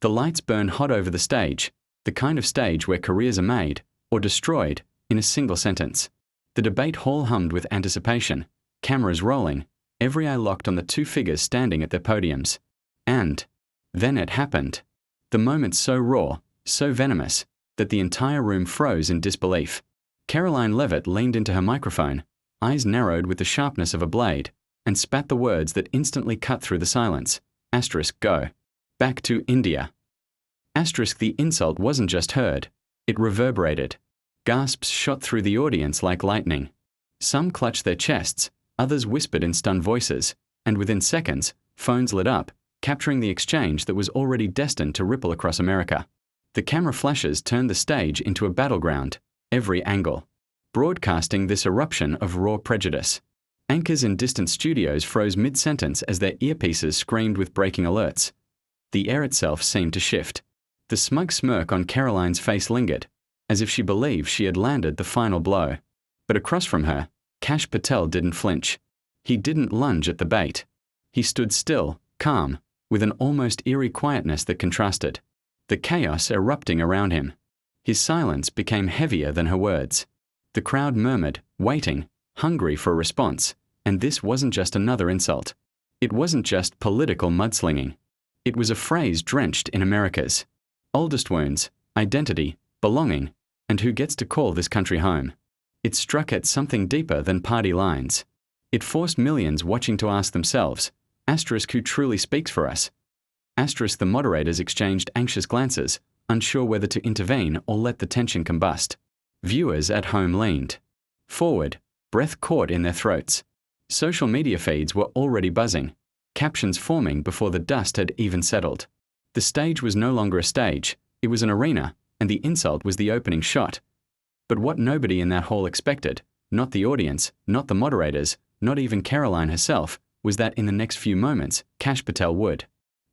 The lights burn hot over the stage, the kind of stage where careers are made, or destroyed, in a single sentence. The debate hall hummed with anticipation, cameras rolling, every eye locked on the two figures standing at their podiums. And then it happened. The moment so raw, so venomous, that the entire room froze in disbelief. Karoline Leavitt leaned into her microphone, eyes narrowed with the sharpness of a blade, and spat the words that instantly cut through the silence. Go. Back to India. The insult wasn't just heard, it reverberated. Gasps shot through the audience like lightning. Some clutched their chests, others whispered in stunned voices, and within seconds, phones lit up, capturing the exchange that was already destined to ripple across America. The camera flashes turned the stage into a battleground, every angle, broadcasting this eruption of raw prejudice. Anchors in distant studios froze mid-sentence as their earpieces screamed with breaking alerts. The air itself seemed to shift. The smug smirk on Karoline's face lingered, as if she believed she had landed the final blow. But across from her, Kash Patel didn't flinch. He didn't lunge at the bait. He stood still, calm, with an almost eerie quietness that contrasted. The chaos erupting around him. His silence became heavier than her words. The crowd murmured, waiting, hungry for a response, and this wasn't just another insult. It wasn't just political mudslinging. It was a phrase drenched in America's oldest wounds, identity, belonging, and who gets to call this country home. It struck at something deeper than party lines. It forced millions watching to ask themselves, who truly speaks for us? The moderators exchanged anxious glances, unsure whether to intervene or let the tension combust. Viewers at home leaned forward, breath caught in their throats. Social media feeds were already buzzing, captions forming before the dust had even settled. The stage was no longer a stage, it was an arena, and the insult was the opening shot. But what nobody in that hall expected, not the audience, not the moderators, not even Karoline herself, was that in the next few moments, Kash Patel would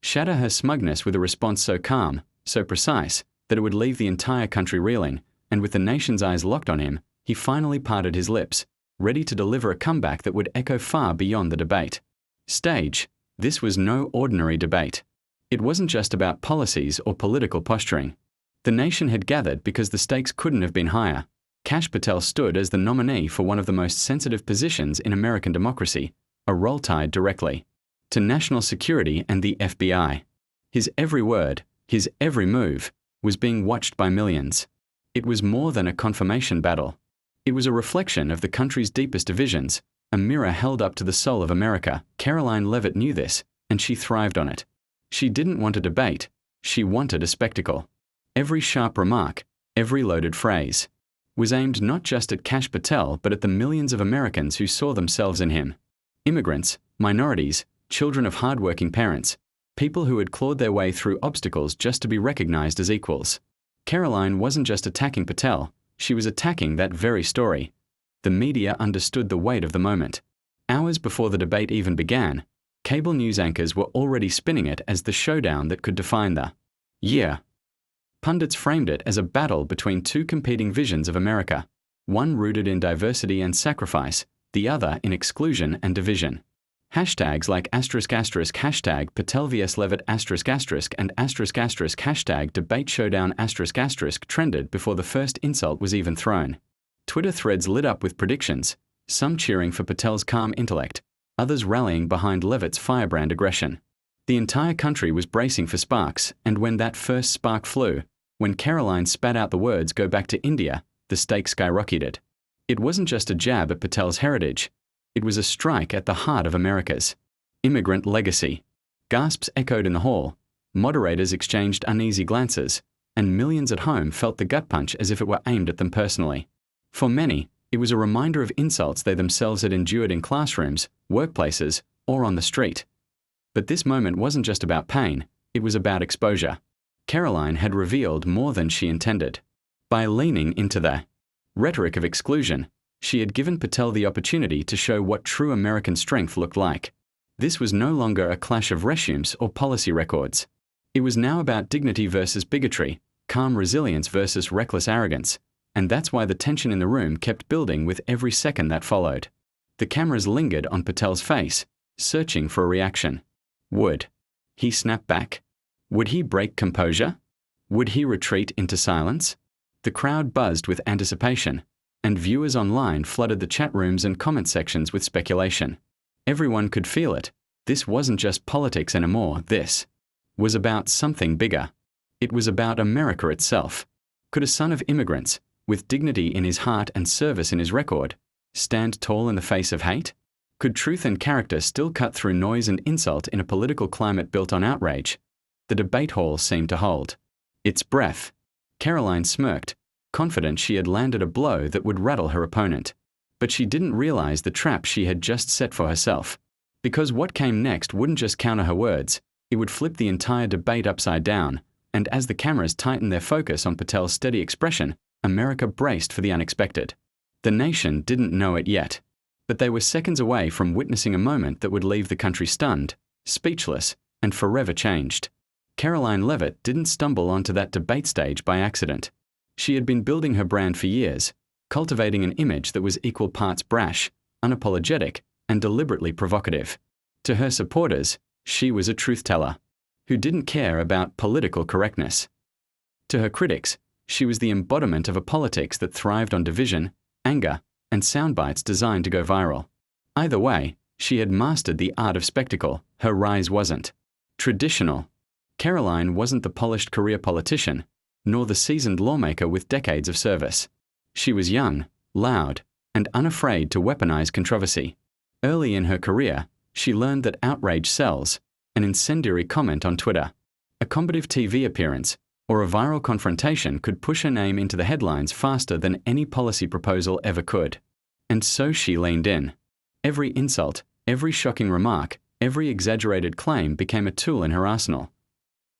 shatter her smugness with a response so calm, so precise, that it would leave the entire country reeling, and with the nation's eyes locked on him, he finally parted his lips, ready to deliver a comeback that would echo far beyond the debate. Stage. This was no ordinary debate. It wasn't just about policies or political posturing. The nation had gathered because the stakes couldn't have been higher. Kash Patel stood as the nominee for one of the most sensitive positions in American democracy, a role tied directly to national security and the FBI. His every word, his every move, was being watched by millions. It was more than a confirmation battle. It was a reflection of the country's deepest divisions, a mirror held up to the soul of America. Karoline Leavitt knew this, and she thrived on it. She didn't want a debate, she wanted a spectacle. Every sharp remark, every loaded phrase, was aimed not just at Kash Patel but at the millions of Americans who saw themselves in him. Immigrants, minorities, children of hard-working parents, people who had clawed their way through obstacles just to be recognized as equals. Karoline wasn't just attacking Patel, she was attacking that very story. The media understood the weight of the moment. Hours before the debate even began, cable news anchors were already spinning it as the showdown that could define the year. Pundits framed it as a battle between two competing visions of America, one rooted in diversity and sacrifice, the other in exclusion and division. Hashtags like **# hashtag Patel vs Leavitt *** and **# hashtag debate showdown ** trended before the first insult was even thrown. Twitter threads lit up with predictions, some cheering for Patel's calm intellect, others rallying behind Leavitt's firebrand aggression. The entire country was bracing for sparks, and when that first spark flew, when Karoline spat out the words "go back to India," the stakes skyrocketed. It wasn't just a jab at Patel's heritage. It was a strike at the heart of America's immigrant legacy. Gasps echoed in the hall, moderators exchanged uneasy glances, and millions at home felt the gut punch as if it were aimed at them personally. For many, it was a reminder of insults they themselves had endured in classrooms, workplaces, or on the street. But this moment wasn't just about pain, it was about exposure. Karoline had revealed more than she intended. By leaning into the rhetoric of exclusion, she had given Patel the opportunity to show what true American strength looked like. This was no longer a clash of resumes or policy records. It was now about dignity versus bigotry, calm resilience versus reckless arrogance, and that's why the tension in the room kept building with every second that followed. The cameras lingered on Patel's face, searching for a reaction. Would he snap back? Would he break composure? Would he retreat into silence? The crowd buzzed with anticipation, and viewers online flooded the chat rooms and comment sections with speculation. Everyone could feel it. This wasn't just politics anymore. This was about something bigger. It was about America itself. Could a son of immigrants, with dignity in his heart and service in his record, stand tall in the face of hate? Could truth and character still cut through noise and insult in a political climate built on outrage? The debate hall seemed to hold its breath. Karoline smirked, confident she had landed a blow that would rattle her opponent. But she didn't realize the trap she had just set for herself. Because what came next wouldn't just counter her words, it would flip the entire debate upside down, and as the cameras tightened their focus on Patel's steady expression, America braced for the unexpected. The nation didn't know it yet, but they were seconds away from witnessing a moment that would leave the country stunned, speechless, and forever changed. Karoline Leavitt didn't stumble onto that debate stage by accident. She had been building her brand for years, cultivating an image that was equal parts brash, unapologetic, and deliberately provocative. To her supporters, she was a truth-teller who didn't care about political correctness. To her critics, she was the embodiment of a politics that thrived on division, anger, and soundbites designed to go viral. Either way, she had mastered the art of spectacle. Her rise wasn't traditional. Karoline wasn't the polished career politician, nor the seasoned lawmaker with decades of service. She was young, loud, and unafraid to weaponize controversy. Early in her career, she learned that outrage sells, an incendiary comment on Twitter, a combative TV appearance, or a viral confrontation could push her name into the headlines faster than any policy proposal ever could. And so she leaned in. Every insult, every shocking remark, every exaggerated claim became a tool in her arsenal.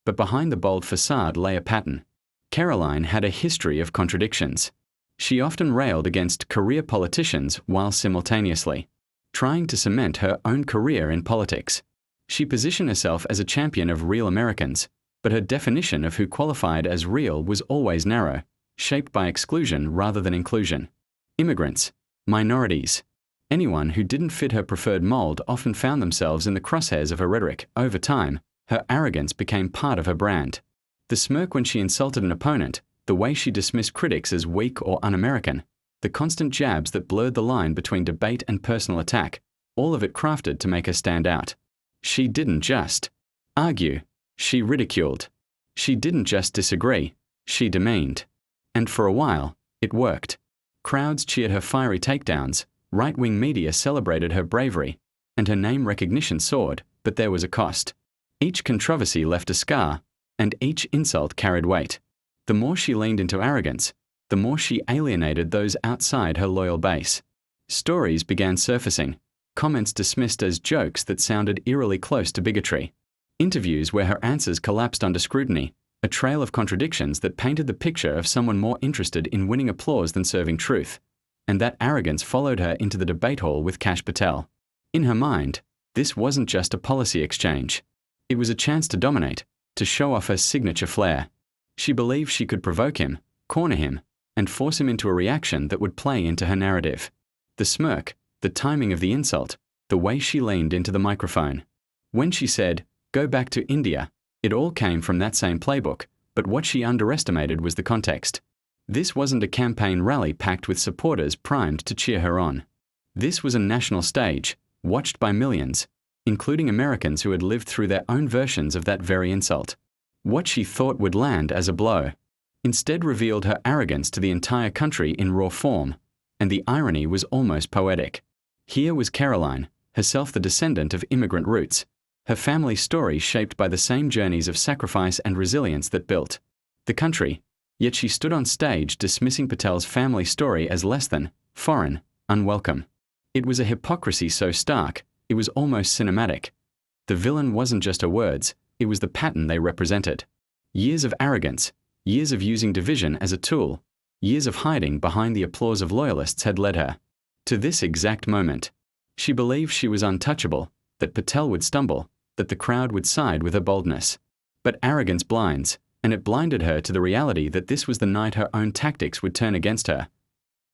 But behind the bold facade lay a pattern. Karoline had a history of contradictions. She often railed against career politicians while simultaneously trying to cement her own career in politics. She positioned herself as a champion of real Americans, but her definition of who qualified as real was always narrow, shaped by exclusion rather than inclusion. Immigrants, minorities, anyone who didn't fit her preferred mold often found themselves in the crosshairs of her rhetoric. Over time, her arrogance became part of her brand. The smirk when she insulted an opponent, the way she dismissed critics as weak or un-American, the constant jabs that blurred the line between debate and personal attack, all of it crafted to make her stand out. She didn't just argue, she ridiculed. She didn't just disagree, she demeaned. And for a while, it worked. Crowds cheered her fiery takedowns, right-wing media celebrated her bravery, and her name recognition soared, but there was a cost. Each controversy left a scar, and each insult carried weight. The more she leaned into arrogance, the more she alienated those outside her loyal base. Stories began surfacing, comments dismissed as jokes that sounded eerily close to bigotry. Interviews where her answers collapsed under scrutiny, a trail of contradictions that painted the picture of someone more interested in winning applause than serving truth. And that arrogance followed her into the debate hall with Kash Patel. In her mind, this wasn't just a policy exchange. It was a chance to dominate, to show off her signature flair. She believed she could provoke him, corner him, and force him into a reaction that would play into her narrative. The smirk, the timing of the insult, the way she leaned into the microphone. When she said, "Go back to India," it all came from that same playbook, but what she underestimated was the context. This wasn't a campaign rally packed with supporters primed to cheer her on. This was a national stage, watched by millions, including Americans who had lived through their own versions of that very insult. What she thought would land as a blow instead revealed her arrogance to the entire country in raw form, and the irony was almost poetic. Here was Karoline, herself the descendant of immigrant roots, her family story shaped by the same journeys of sacrifice and resilience that built the country, yet she stood on stage dismissing Patel's family story as less than, foreign, unwelcome. It was a hypocrisy so stark, it was almost cinematic. The villain wasn't just her words, it was the pattern they represented. Years of arrogance, years of using division as a tool, years of hiding behind the applause of loyalists had led her to this exact moment. She believed she was untouchable, that Patel would stumble, that the crowd would side with her boldness. But arrogance blinds, and it blinded her to the reality that this was the night her own tactics would turn against her.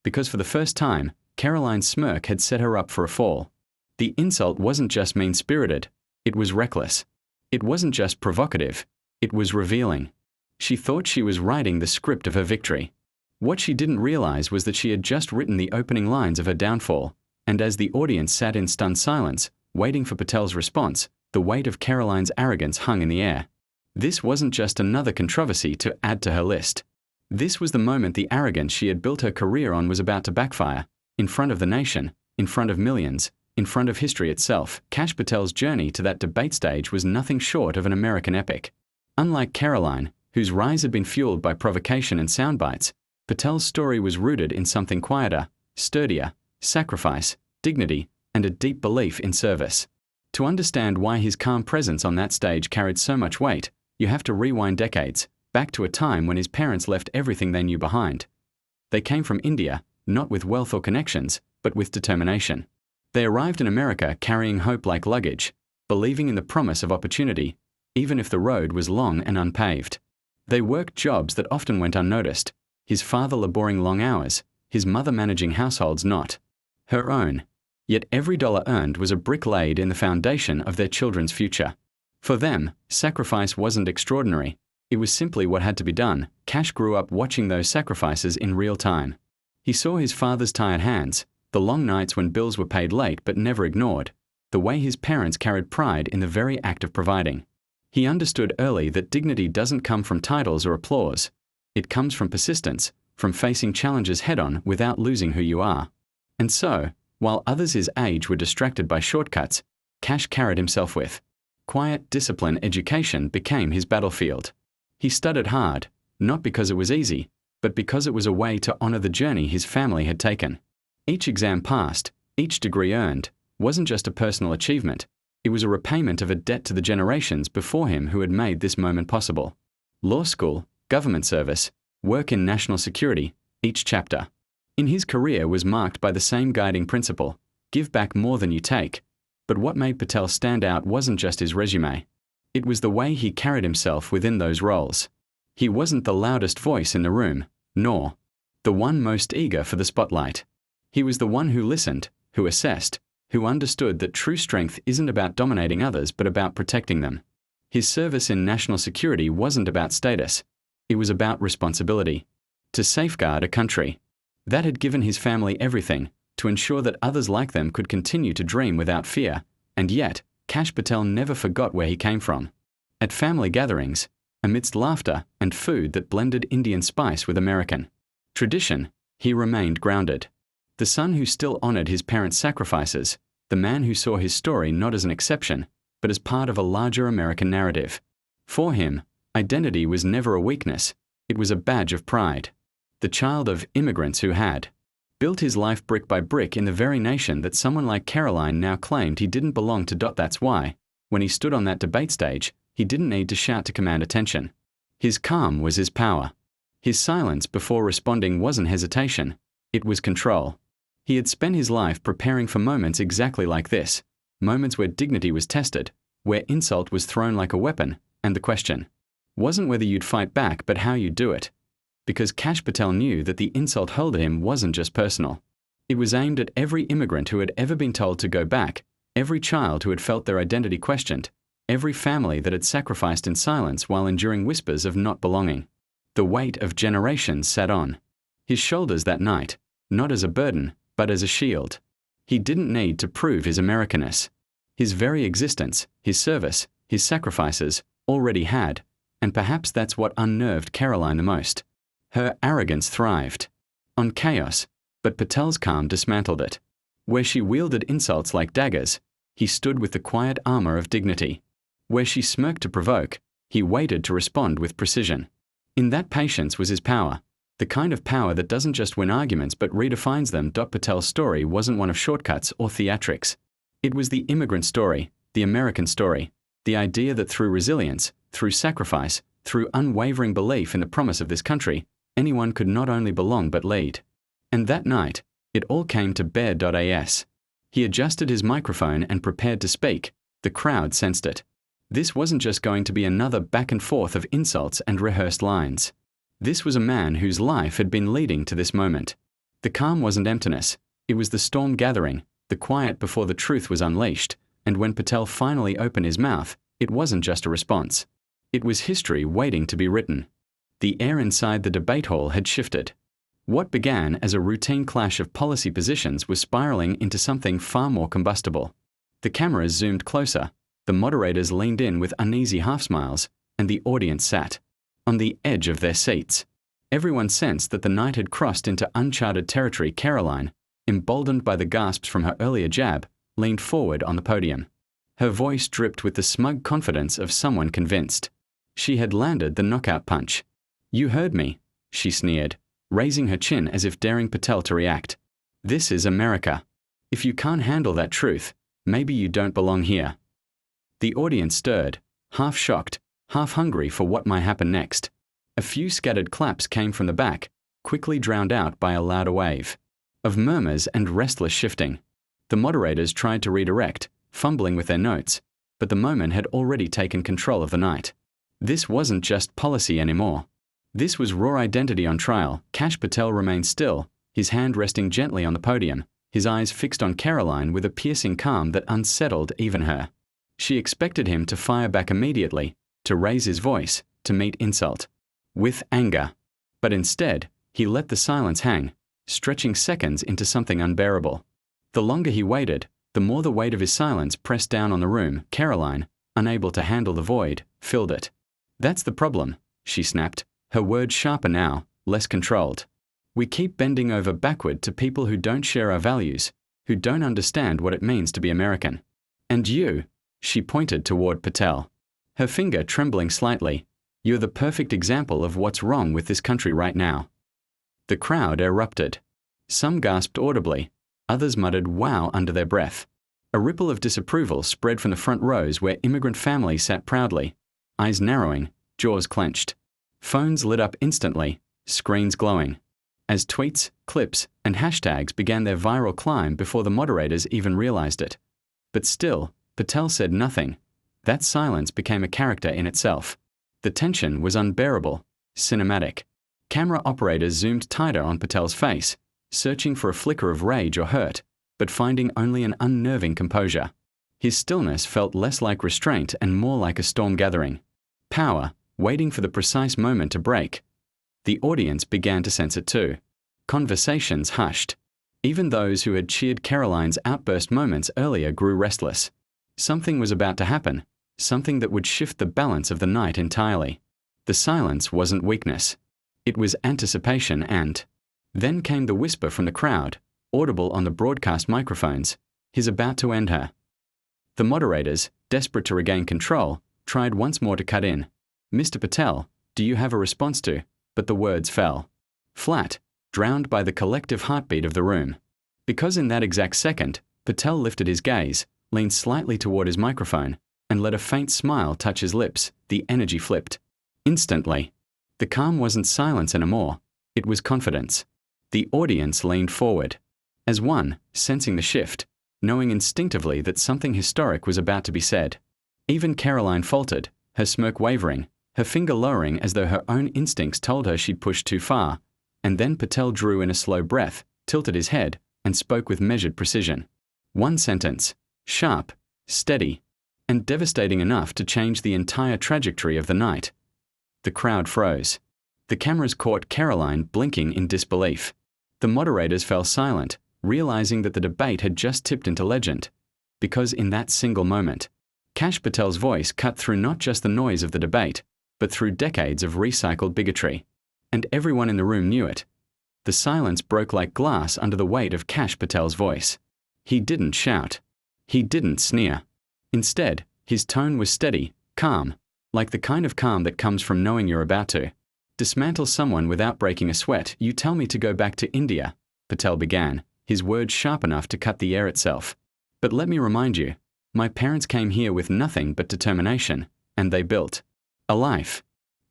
Because for the first time, Karoline's smirk had set her up for a fall. The insult wasn't just mean-spirited, it was reckless. It wasn't just provocative, It was revealing. She thought she was writing the script of her victory. What she didn't realize was that she had just written the opening lines of her downfall, and as the audience sat in stunned silence, waiting for Patel's response, the weight of Karoline's arrogance hung in the air. This wasn't just another controversy to add to her list. This was the moment the arrogance she had built her career on was about to backfire, in front of the nation, in front of millions, in front of history itself. Kash Patel's journey to that debate stage was nothing short of an American epic. Unlike Karoline, whose rise had been fueled by provocation and soundbites, Patel's story was rooted in something quieter, sturdier, sacrifice, dignity, and a deep belief in service. To understand why his calm presence on that stage carried so much weight, you have to rewind decades, back to a time when his parents left everything they knew behind. They came from India, not with wealth or connections, but with determination. They arrived in America carrying hope like luggage, believing in the promise of opportunity, even if the road was long and unpaved. They worked jobs that often went unnoticed, his father laboring long hours, his mother managing households not her own. Yet every dollar earned was a brick laid in the foundation of their children's future. For them, sacrifice wasn't extraordinary. It was simply what had to be done. Kash grew up watching those sacrifices in real time. He saw his father's tired hands, the long nights when bills were paid late but never ignored, the way his parents carried pride in the very act of providing. He understood early that dignity doesn't come from titles or applause. It comes from persistence, from facing challenges head-on without losing who you are. And so, while others his age were distracted by shortcuts, Kash carried himself with quiet discipline. Education became his battlefield. He studied hard, not because it was easy, but because it was a way to honor the journey his family had taken. Each exam passed, each degree earned, wasn't just a personal achievement. It was a repayment of a debt to the generations before him who had made this moment possible. Law school, government service, work in national security, each chapter in his career was marked by the same guiding principle: give back more than you take. But what made Patel stand out wasn't just his resume. It was the way he carried himself within those roles. He wasn't the loudest voice in the room, nor the one most eager for the spotlight. He was the one who listened, who assessed, who understood that true strength isn't about dominating others but about protecting them. His service in national security wasn't about status. It was about responsibility. To safeguard a country that had given his family everything, to ensure that others like them could continue to dream without fear. And yet, Kash Patel never forgot where he came from. At family gatherings, amidst laughter and food that blended Indian spice with American tradition, he remained grounded. The son who still honored his parents' sacrifices, the man who saw his story not as an exception, but as part of a larger American narrative. For him, identity was never a weakness, it was a badge of pride. The child of immigrants who had built his life brick by brick in the very nation that someone like Karoline now claimed he didn't belong to. That's why, when he stood on that debate stage, he didn't need to shout to command attention. His calm was his power. His silence before responding wasn't hesitation, it was control. He had spent his life preparing for moments exactly like this, moments where dignity was tested, where insult was thrown like a weapon, and the question wasn't whether you'd fight back but how you'd do it. Because Kash Patel knew that the insult hurled at him wasn't just personal. It was aimed at every immigrant who had ever been told to go back, every child who had felt their identity questioned, every family that had sacrificed in silence while enduring whispers of not belonging. The weight of generations sat on his shoulders that night, not as a burden, but as a shield. He didn't need to prove his Americanness. His very existence, his service, his sacrifices, already had, and perhaps that's what unnerved Karoline the most. Her arrogance thrived on chaos, but Patel's calm dismantled it. Where she wielded insults like daggers, he stood with the quiet armor of dignity. Where she smirked to provoke, he waited to respond with precision. In that patience was his power, the kind of power that doesn't just win arguments but redefines them. Patel's story wasn't one of shortcuts or theatrics. It was the immigrant story, the American story, the idea that through resilience, through sacrifice, through unwavering belief in the promise of this country, anyone could not only belong but lead. And that night, it all came to bear. As he adjusted his microphone and prepared to speak, the crowd sensed it. This wasn't just going to be another back and forth of insults and rehearsed lines. This was a man whose life had been leading to this moment. The calm wasn't emptiness, it was the storm gathering, the quiet before the truth was unleashed, and when Patel finally opened his mouth, it wasn't just a response. It was history waiting to be written. The air inside the debate hall had shifted. What began as a routine clash of policy positions was spiraling into something far more combustible. The cameras zoomed closer, the moderators leaned in with uneasy half-smiles, and the audience sat on the edge of their seats. Everyone sensed that the night had crossed into uncharted territory. Karoline, emboldened by the gasps from her earlier jab, leaned forward on the podium. Her voice dripped with the smug confidence of someone convinced. She had landed the knockout punch. "You heard me," she sneered, raising her chin as if daring Patel to react. "This is America. If you can't handle that truth, maybe you don't belong here." The audience stirred, half shocked, half hungry for what might happen next. A few scattered claps came from the back, quickly drowned out by a louder wave of murmurs and restless shifting. The moderators tried to redirect, fumbling with their notes, but the moment had already taken control of the night. This wasn't just policy anymore. This was raw identity on trial. Kash Patel remained still, his hand resting gently on the podium, his eyes fixed on Karoline with a piercing calm that unsettled even her. She expected him to fire back immediately, to raise his voice, to meet insult with anger. But instead, he let the silence hang, stretching seconds into something unbearable. The longer he waited, the more the weight of his silence pressed down on the room. Karoline, unable to handle the void, filled it. "That's the problem," she snapped, her words sharper now, less controlled. "We keep bending over backward to people who don't share our values, who don't understand what it means to be American. And you," she pointed toward Patel, her finger trembling slightly, "you're the perfect example of what's wrong with this country right now." The crowd erupted. Some gasped audibly, others muttered "wow" under their breath. A ripple of disapproval spread from the front rows where immigrant families sat proudly, eyes narrowing, jaws clenched. Phones lit up instantly, screens glowing, as tweets, clips, and hashtags began their viral climb before the moderators even realized it. But still, Patel said nothing. That silence became a character in itself. The tension was unbearable, cinematic. Camera operators zoomed tighter on Patel's face, searching for a flicker of rage or hurt, but finding only an unnerving composure. His stillness felt less like restraint and more like a storm gathering. Power, waiting for the precise moment to break. The audience began to sense it too. Conversations hushed. Even those who had cheered Karoline's outburst moments earlier grew restless. Something was about to happen, something that would shift the balance of the night entirely. The silence wasn't weakness. It was anticipation and... Then came the whisper from the crowd, audible on the broadcast microphones. "He's about to end her." The moderators, desperate to regain control, tried once more to cut in. "Mr. Patel, do you have a response to..." But the words fell flat, drowned by the collective heartbeat of the room. Because in that exact second, Patel lifted his gaze, leaned slightly toward his microphone, and let a faint smile touch his lips. The energy flipped. Instantly. The calm wasn't silence anymore. It was confidence. The audience leaned forward. As one, sensing the shift, knowing instinctively that something historic was about to be said. Even Karoline faltered, her smirk wavering, her finger lowering as though her own instincts told her she'd pushed too far. And then Patel drew in a slow breath, tilted his head, and spoke with measured precision. One sentence, sharp, steady, and devastating enough to change the entire trajectory of the night. The crowd froze. The cameras caught Karoline blinking in disbelief. The moderators fell silent, realizing that the debate had just tipped into legend. Because in that single moment, Kash Patel's voice cut through not just the noise of the debate, but through decades of recycled bigotry. And everyone in the room knew it. The silence broke like glass under the weight of Kash Patel's voice. He didn't shout. He didn't sneer. Instead, his tone was steady, calm, like the kind of calm that comes from knowing you're about to dismantle someone without breaking a sweat. "You tell me to go back to India," Patel began, his words sharp enough to cut the air itself. "But let me remind you, my parents came here with nothing but determination, and they built a life.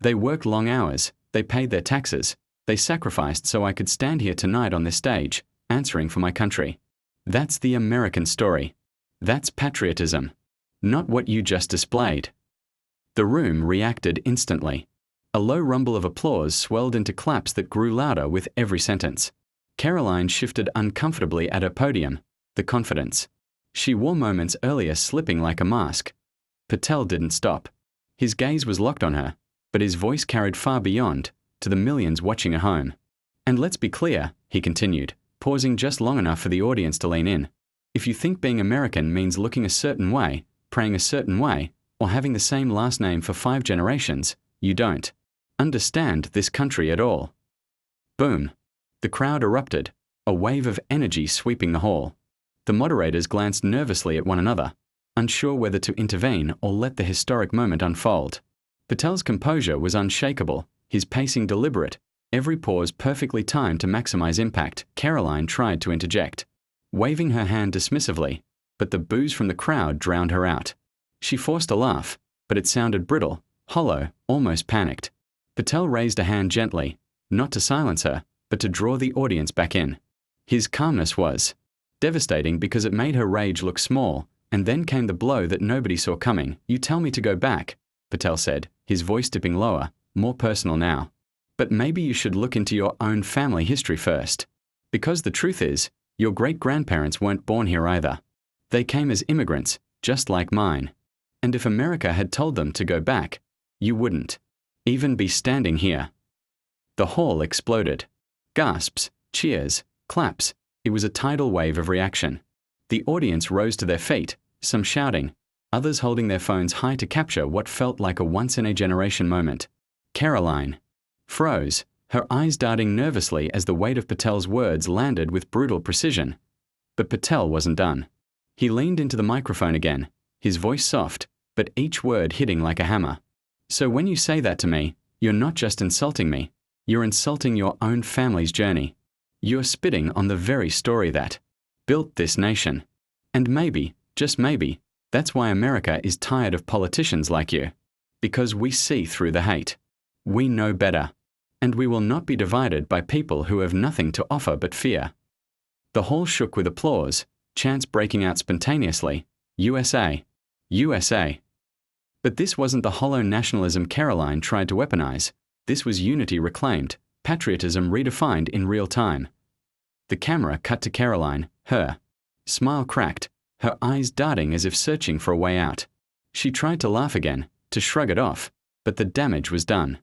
They worked long hours, they paid their taxes, they sacrificed so I could stand here tonight on this stage, answering for my country. That's the American story. That's patriotism. Not what you just displayed." The room reacted instantly. A low rumble of applause swelled into claps that grew louder with every sentence. Karoline shifted uncomfortably at her podium, the confidence she wore moments earlier slipping like a mask. Patel didn't stop. His gaze was locked on her, but his voice carried far beyond, to the millions watching at home. And let's be clear, he continued, pausing just long enough for the audience to lean in. If you think being American means looking a certain way, praying a certain way, or having the same last name for 5 generations, you don't understand this country at all. Boom. The crowd erupted, a wave of energy sweeping the hall. The moderators glanced nervously at one another, unsure whether to intervene or let the historic moment unfold. Patel's composure was unshakable, his pacing deliberate, every pause perfectly timed to maximize impact. Karoline tried to interject, waving her hand dismissively, but the boos from the crowd drowned her out. She forced a laugh, but it sounded brittle, hollow, almost panicked. Patel raised a hand gently, not to silence her, but to draw the audience back in. His calmness was devastating because it made her rage look small, and then came the blow that nobody saw coming. You tell me to go back, Patel said, his voice dipping lower, more personal now. But maybe you should look into your own family history first. Because the truth is, your great-grandparents weren't born here either. They came as immigrants, just like mine. And if America had told them to go back, you wouldn't even be standing here. The hall exploded. Gasps, cheers, claps. It was a tidal wave of reaction. The audience rose to their feet, some shouting, others holding their phones high to capture what felt like a once-in-a-generation moment. Karoline froze, her eyes darting nervously as the weight of Patel's words landed with brutal precision. But Patel wasn't done. He leaned into the microphone again, his voice soft, but each word hitting like a hammer. So when you say that to me, you're not just insulting me, you're insulting your own family's journey. You're spitting on the very story that built this nation. And maybe, just maybe, that's why America is tired of politicians like you. Because we see through the hate. We know better. And we will not be divided by people who have nothing to offer but fear. The hall shook with applause, chants breaking out spontaneously, USA, USA. But this wasn't the hollow nationalism Karoline tried to weaponize. This was unity reclaimed, patriotism redefined in real time. The camera cut to Karoline, her smile cracked, her eyes darting as if searching for a way out. She tried to laugh again, to shrug it off, but the damage was done.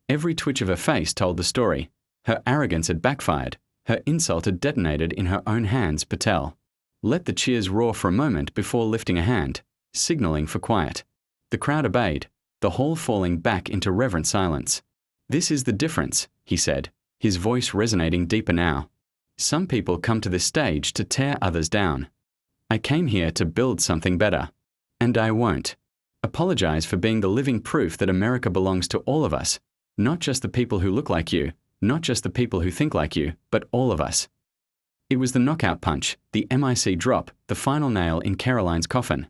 Every twitch of her face told the story. Her arrogance had backfired, her insult had detonated in her own hands. Patel let the cheers roar for a moment before lifting a hand, signaling for quiet. The crowd obeyed, the hall falling back into reverent silence. This is the difference, he said, his voice resonating deeper now. Some people come to this stage to tear others down. I came here to build something better. And I won't apologize for being the living proof that America belongs to all of us, not just the people who look like you, not just the people who think like you, but all of us. It was the knockout punch, the MIC drop, the final nail in Karoline's coffin.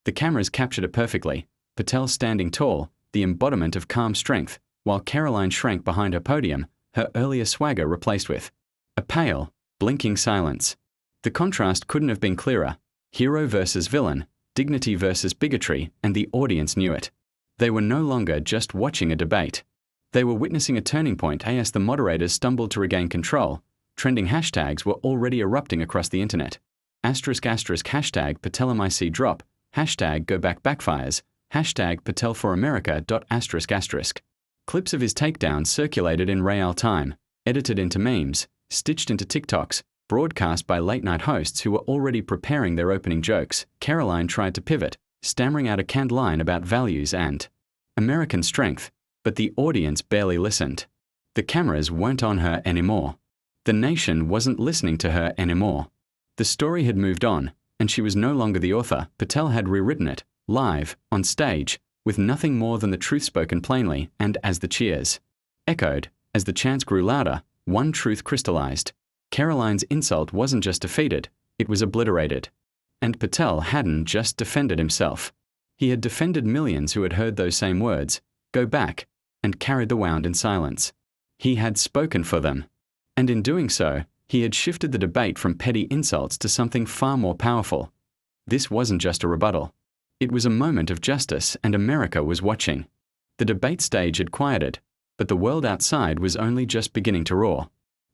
The cameras captured it perfectly, Patel standing tall, the embodiment of calm strength, while Karoline shrank behind her podium, her earlier swagger replaced with a pale, blinking silence. The contrast couldn't have been clearer. Hero versus villain, dignity versus bigotry, and the audience knew it. They were no longer just watching a debate. They were witnessing a turning point as the moderators stumbled to regain control. Trending hashtags were already erupting across the internet. *#hashtag PatelMIC drop, hashtag go back backfires, hashtag Patel for America. ***. Clips of his takedown circulated in real time, edited into memes, stitched into TikToks, broadcast by late-night hosts who were already preparing their opening jokes. Karoline tried to pivot, stammering out a canned line about values and American strength, but the audience barely listened. The cameras weren't on her anymore. The nation wasn't listening to her anymore. The story had moved on, and she was no longer the author. Patel had rewritten it, live, on stage, with nothing more than the truth spoken plainly. And as the cheers echoed, as the chants grew louder, one truth crystallized. Karoline's insult wasn't just defeated, it was obliterated. And Patel hadn't just defended himself. He had defended millions who had heard those same words, go back, and carried the wound in silence. He had spoken for them. And in doing so, he had shifted the debate from petty insults to something far more powerful. This wasn't just a rebuttal. It was a moment of justice, and America was watching. The debate stage had quieted, but the world outside was only just beginning to roar.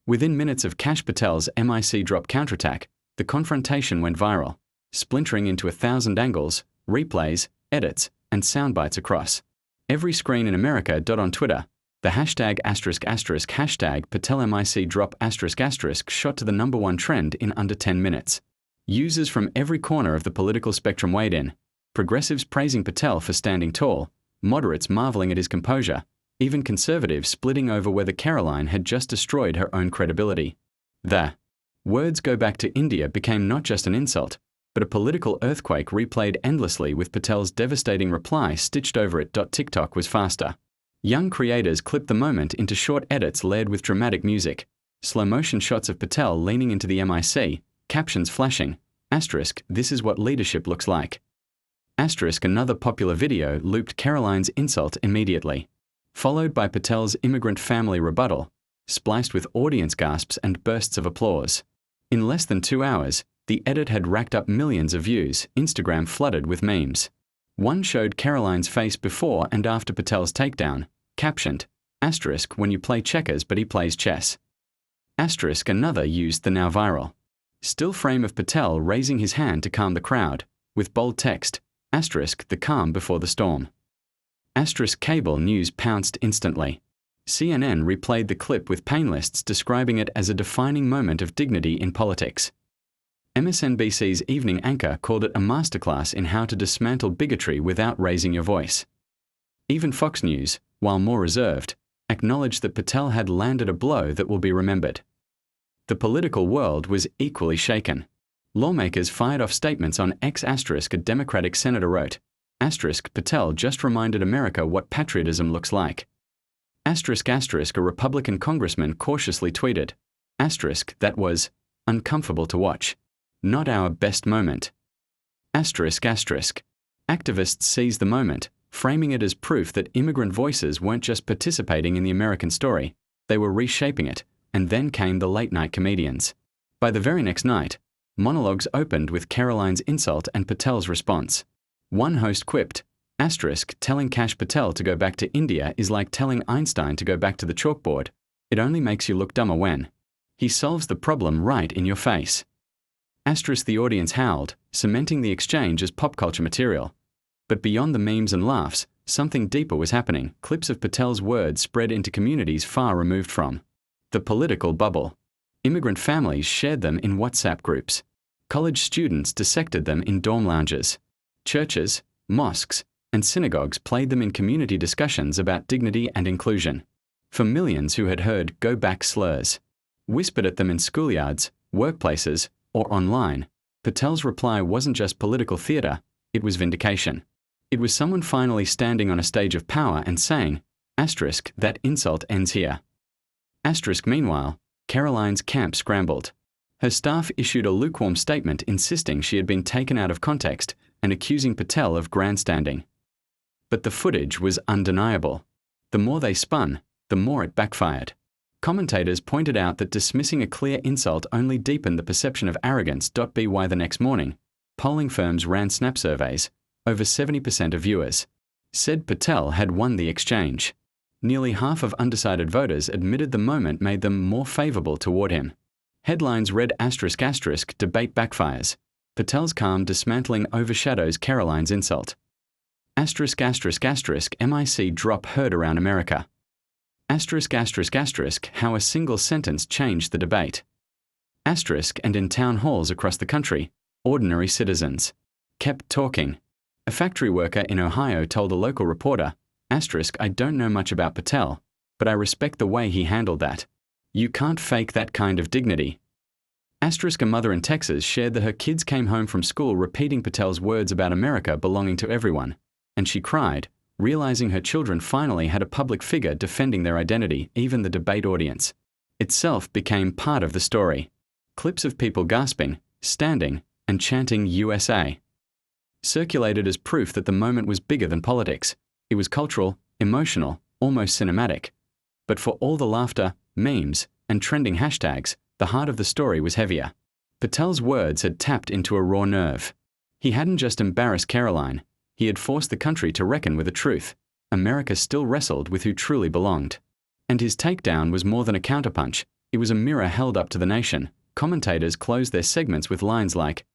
Within minutes of Kash Patel's MIC drop counterattack, the confrontation went viral, splintering into 1,000 angles, replays, edits, and soundbites across Every screen in America. On Twitter, the hashtag **** hashtag Patel MIC drop *** shot to the #1 trend in under 10 minutes. Users from every corner of the political spectrum weighed in. Progressives praising Patel for standing tall, moderates marveling at his composure, even conservatives splitting over whether Karoline had just destroyed her own credibility. The words "go back to India" became not just an insult, but a political earthquake replayed endlessly with Patel's devastating reply stitched over it. TikTok was faster. Young creators clipped the moment into short edits layered with dramatic music, slow-motion shots of Patel leaning into the MIC, captions flashing, "this is what leadership looks like." Another popular video looped Karoline's insult immediately, followed by Patel's immigrant family rebuttal, spliced with audience gasps and bursts of applause. In less than 2 hours, the edit had racked up millions of views, Instagram flooded with memes. One showed Karoline's face before and after Patel's takedown, captioned, "when you play checkers but he plays chess." Another used the now viral still frame of Patel raising his hand to calm the crowd, with bold text, "the calm before the storm." Cable News pounced instantly. CNN replayed the clip with panelists describing it as a defining moment of dignity in politics. MSNBC's evening anchor called it a masterclass in how to dismantle bigotry without raising your voice. Even Fox News, while more reserved, acknowledged that Patel had landed a blow that will be remembered. The political world was equally shaken. Lawmakers fired off statements on X**. A Democratic senator wrote, "Patel just reminded America what patriotism looks like." A Republican congressman cautiously tweeted, "That was uncomfortable to watch. Not our best moment." Activists seized the moment, framing it as proof that immigrant voices weren't just participating in the American story, they were reshaping it, and then came the late-night comedians. By the very next night, monologues opened with Karoline's insult and Patel's response. One host quipped, "Telling Kash Patel to go back to India is like telling Einstein to go back to the chalkboard. It only makes you look dumber when he solves the problem right in your face." The audience howled, cementing the exchange as pop culture material. But beyond the memes and laughs, something deeper was happening. Clips of Patel's words spread into communities far removed from the political bubble. Immigrant families shared them in WhatsApp groups. College students dissected them in dorm lounges. Churches, mosques, and synagogues played them in community discussions about dignity and inclusion. For millions who had heard "go back" slurs, whispered at them in schoolyards, workplaces, or online, Patel's reply wasn't just political theater, it was vindication. It was someone finally standing on a stage of power and saying, "that insult ends here." Meanwhile, Karoline's camp scrambled. Her staff issued a lukewarm statement insisting she had been taken out of context and accusing Patel of grandstanding. But the footage was undeniable. The more they spun, the more it backfired. Commentators pointed out that dismissing a clear insult only deepened the perception of arrogance. By the next morning, polling firms ran snap surveys. Over 70% of viewers said Patel had won the exchange. Nearly half of undecided voters admitted the moment made them more favorable toward him. Headlines read ***, debate backfires. Patel's calm dismantling overshadows Karoline's insult. ***, drop heard around America. How a single sentence changed the debate. And in town halls across the country, ordinary citizens kept talking. A factory worker in Ohio told a local reporter, "I don't know much about Patel, but I respect the way he handled that. You can't fake that kind of dignity." A mother in Texas shared that her kids came home from school repeating Patel's words about America belonging to everyone, and she cried, realizing her children finally had a public figure defending their identity. Even the debate audience itself became part of the story. Clips of people gasping, standing, and chanting USA circulated as proof that the moment was bigger than politics. It was cultural, emotional, almost cinematic. But for all the laughter, memes, and trending hashtags, the heart of the story was heavier. Patel's words had tapped into a raw nerve. He hadn't just embarrassed Karoline, he had forced the country to reckon with the truth. America still wrestled with who truly belonged. And his takedown was more than a counterpunch, it was a mirror held up to the nation. Commentators closed their segments with lines like,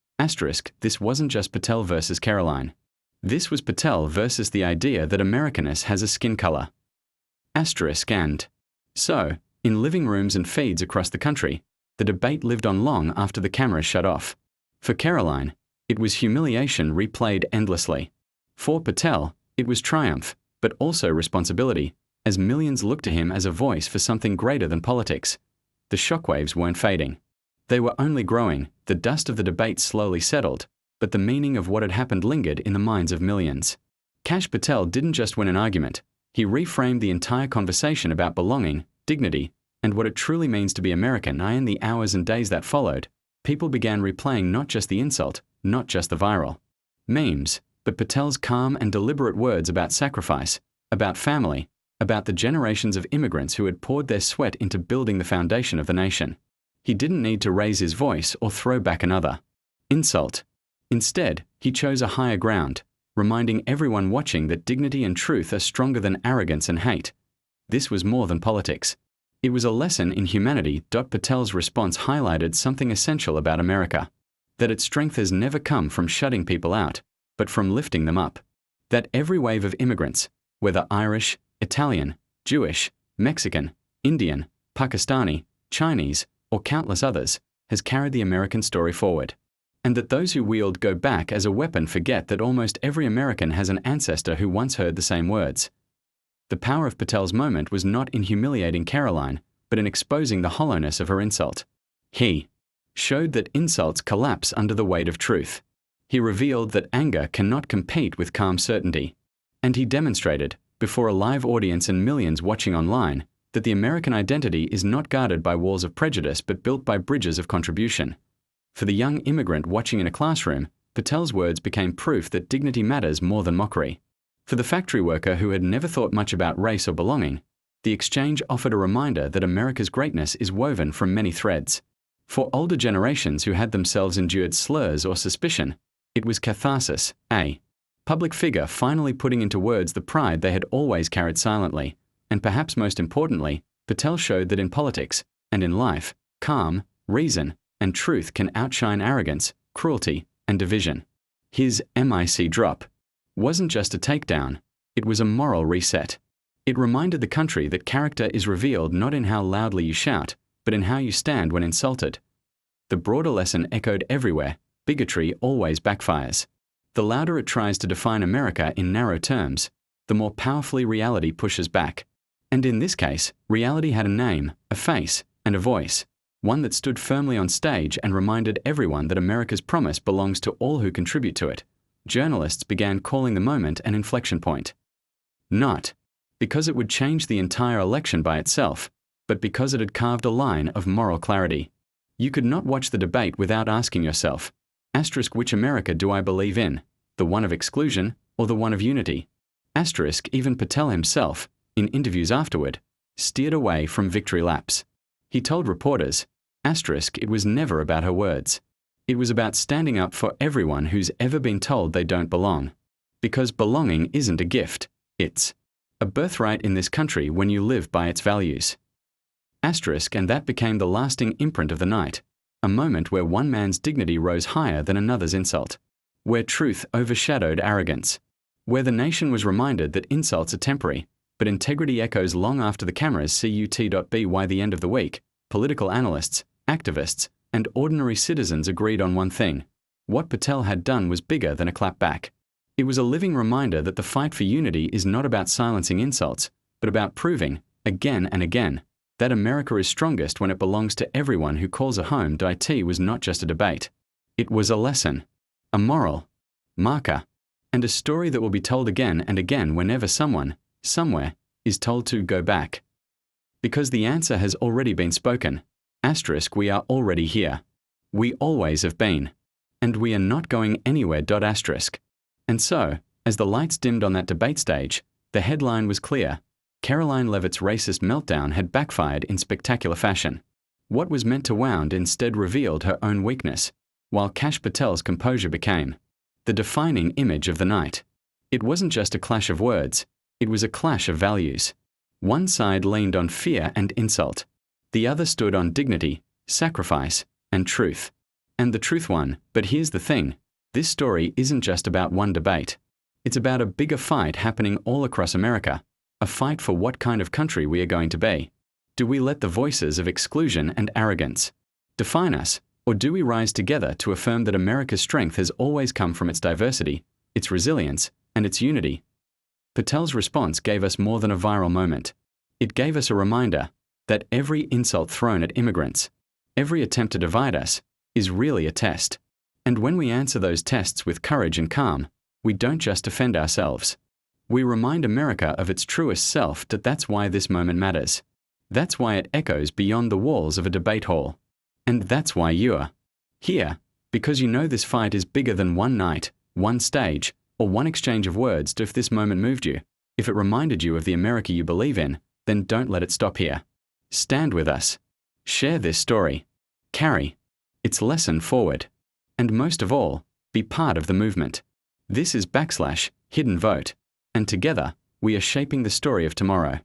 "This wasn't just Patel versus Karoline. This was Patel versus the idea that Americanness has a skin color. Asterisk and. So, in living rooms and feeds across the country, the debate lived on long after the cameras shut off. For Karoline, it was humiliation replayed endlessly. For Patel, it was triumph, but also responsibility, as millions looked to him as a voice for something greater than politics. The shockwaves weren't fading. They were only growing, the dust of the debate slowly settled, but the meaning of what had happened lingered in the minds of millions. Kash Patel didn't just win an argument, he reframed the entire conversation about belonging, dignity, and what it truly means to be American. In the hours and days that followed, people began replaying not just the insult, not just the viral memes, but Patel's calm and deliberate words about sacrifice, about family, about the generations of immigrants who had poured their sweat into building the foundation of the nation. He didn't need to raise his voice or throw back another insult. Instead, he chose a higher ground, reminding everyone watching that dignity and truth are stronger than arrogance and hate. This was more than politics. It was a lesson in humanity. Patel's response highlighted something essential about America: that its strength has never come from shutting people out, but from lifting them up. That every wave of immigrants, whether Irish, Italian, Jewish, Mexican, Indian, Pakistani, Chinese, or countless others, has carried the American story forward. And that those who wield go back as a weapon forget that almost every American has an ancestor who once heard the same words. The power of Patel's moment was not in humiliating Karoline, but in exposing the hollowness of her insult. He showed that insults collapse under the weight of truth. He revealed that anger cannot compete with calm certainty. And he demonstrated, before a live audience and millions watching online, that the American identity is not guarded by walls of prejudice but built by bridges of contribution. For the young immigrant watching in a classroom, Patel's words became proof that dignity matters more than mockery. For the factory worker who had never thought much about race or belonging, the exchange offered a reminder that America's greatness is woven from many threads. For older generations who had themselves endured slurs or suspicion, it was catharsis, a public figure finally putting into words the pride they had always carried silently. And perhaps most importantly, Patel showed that in politics, and in life, calm, reason, and truth can outshine arrogance, cruelty, and division. His mic drop wasn't just a takedown, it was a moral reset. It reminded the country that character is revealed not in how loudly you shout, but in how you stand when insulted. The broader lesson echoed everywhere: bigotry always backfires. The louder it tries to define America in narrow terms, the more powerfully reality pushes back. And in this case, reality had a name, a face, and a voice, one that stood firmly on stage and reminded everyone that America's promise belongs to all who contribute to it. Journalists began calling the moment an inflection point. Not because it would change the entire election by itself, but because it had carved a line of moral clarity. You could not watch the debate without asking yourself, which America do I believe in, the one of exclusion or the one of unity? Even Patel himself, in interviews afterward, steered away from victory laps. He told reporters, it was never about her words. It was about standing up for everyone who's ever been told they don't belong. Because belonging isn't a gift, it's a birthright in this country when you live by its values. And that became the lasting imprint of the night, a moment where one man's dignity rose higher than another's insult, where truth overshadowed arrogance, where the nation was reminded that insults are temporary, but integrity echoes long after the cameras. By the end of the week, political analysts, activists, and ordinary citizens agreed on one thing: what Patel had done was bigger than a clapback. It was a living reminder that the fight for unity is not about silencing insults, but about proving, again and again, that America is strongest when it belongs to everyone who calls a home. It was not just a debate. It was a lesson, a moral marker, and a story that will be told again and again whenever someone, somewhere, is told to go back. Because the answer has already been spoken. We are already here. We always have been. And we are not going anywhere. And so, as the lights dimmed on that debate stage, the headline was clear: Karoline Leavitt's racist meltdown had backfired in spectacular fashion. What was meant to wound instead revealed her own weakness, while Kash Patel's composure became the defining image of the night. It wasn't just a clash of words, it was a clash of values. One side leaned on fear and insult. The other stood on dignity, sacrifice, and truth. And the truth won. But here's the thing: this story isn't just about one debate. It's about a bigger fight happening all across America, a fight for what kind of country we are going to be. Do we let the voices of exclusion and arrogance define us, or do we rise together to affirm that America's strength has always come from its diversity, its resilience, and its unity? Patel's response gave us more than a viral moment. It gave us a reminder that every insult thrown at immigrants, every attempt to divide us, is really a test. And when we answer those tests with courage and calm, we don't just defend ourselves. We remind America of its truest self that that's why this moment matters. That's why it echoes beyond the walls of a debate hall. And that's why you're here, because you know this fight is bigger than one night, one stage, or one exchange of words. If this moment moved you, if it reminded you of the America you believe in, then don't let it stop here. Stand with us. Share this story. Carry its lesson forward. And most of all, be part of the movement. This is /Hidden Vote, and together we are shaping the story of tomorrow.